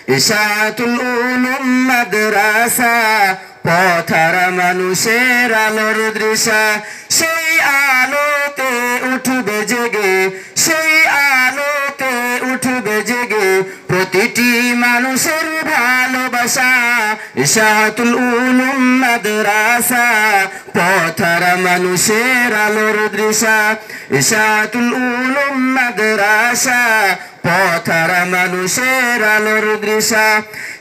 ইশাতুল উলুম মাদ্রাসা পথহারা মানুষের আলোর দৃশা সেই আলোতে উঠবে জেগে সেই আলোতে উঠবে জেগে প্রতিটি মানুষের ভালোবাসা ইশাতুল উলুম মাদ্রাসা পথহারা মানুষের আলোর দৃশা ইশাতুল উলুম মাদ্রাসা পথহারা মানুষের আলোর দৃশা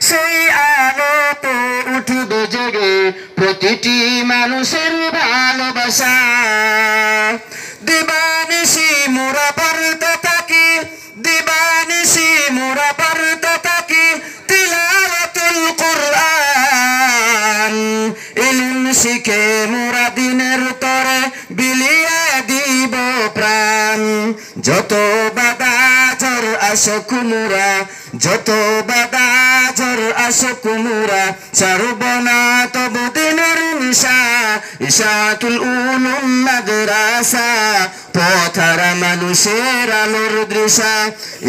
সেই আলোতে উঠবে জেগে প্রতিটি মানুষের ভালোবাসা দিবানিশি মোরা পড়তে থাকি দিবানিশি মোরা পড়তে থাকি তিলাওয়াতুল কুরআন ইলম শিখে মোরা দিনের তরে বিলিয়ে দিব প্রাণ যত বাধা ঝড় আসুক মোরা যত বাধা ঝড় আসুক মোরা ছাড়ব না তবু দিনের নিশা ইশাতুল উলুম মাদ্রাসা পথহারা মানুষের আলোর দৃশা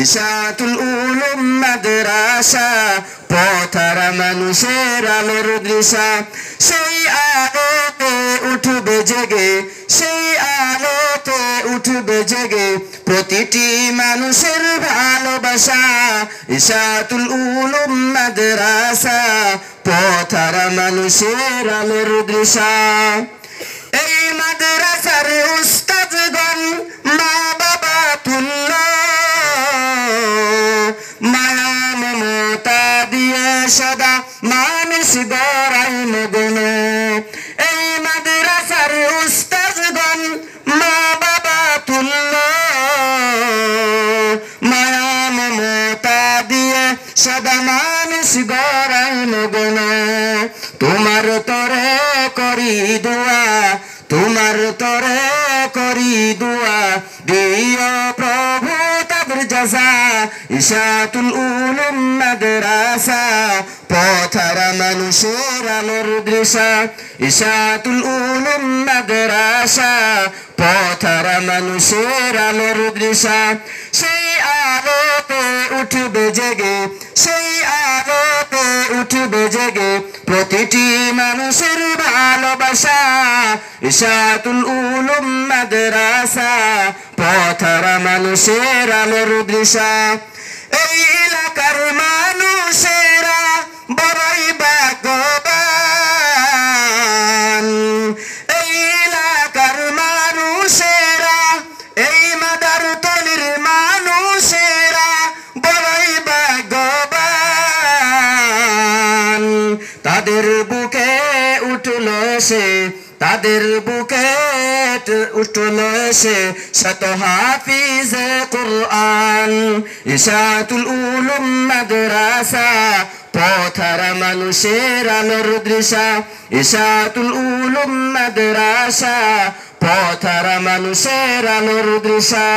ইশাতুল উলুম মাদ্রাসা পথহারা মানুষের আলোর দৃশা সেই আলোতে উঠবে জেগে সেই আলোতে উঠবে জেগে প্রতিটি মানুষের ভালোবাসা ইশাতুল উলুম মাদ্রাসা পথহারা মানুষের আলোর দৃশা এই মাদ্রাসার উস্তাদগণ মা বাবা তুল্য মায়া মমতা দিয়ে সদা মানুষ গড়াই মগ্ন এই মাদ্রাসার উস্তাদগণ মা বাবা তুল্য মায়া মমতা দিয়ে সদা মানুষ গড়াই মগ্ন তোমার তরে করি দোয়া তোমার তরে করি দোয়া দিও প্রভু তাদের জাযা ইশাতুল উলুম মাদ্রাসা পথহারা মানুষের আলোর দৃশা ইশাতুল উলুম মাদ্রাসা পথহারা মানুষের আলোর দৃশা সেই আলোতে উঠবে জেগে সেই আলোতে উঠবে জেগে প্রতিটি মানুষের ভালোবাসা ইশাতুল উলুম মাদ্রাসা পথহারা মানুষের আলোর দৃশা এই এলাকার মানুষেরা বড়ই ভাগ্যবান এই এলাকার মানুষেরা এই মাদারতলির মানুষেরা বড়ই ভাগ্যবান তাদের বুকে উঠল সে তাদের বুকে উঠল সে শত হাফিজে কুরআন ইশাতুল উলুম মাদ্রাসা পথহারা মানুষের আলোর দৃশা ইশাতুল উলুম মাদ্রাসা পথহারা মানুষের আলোর দৃশা।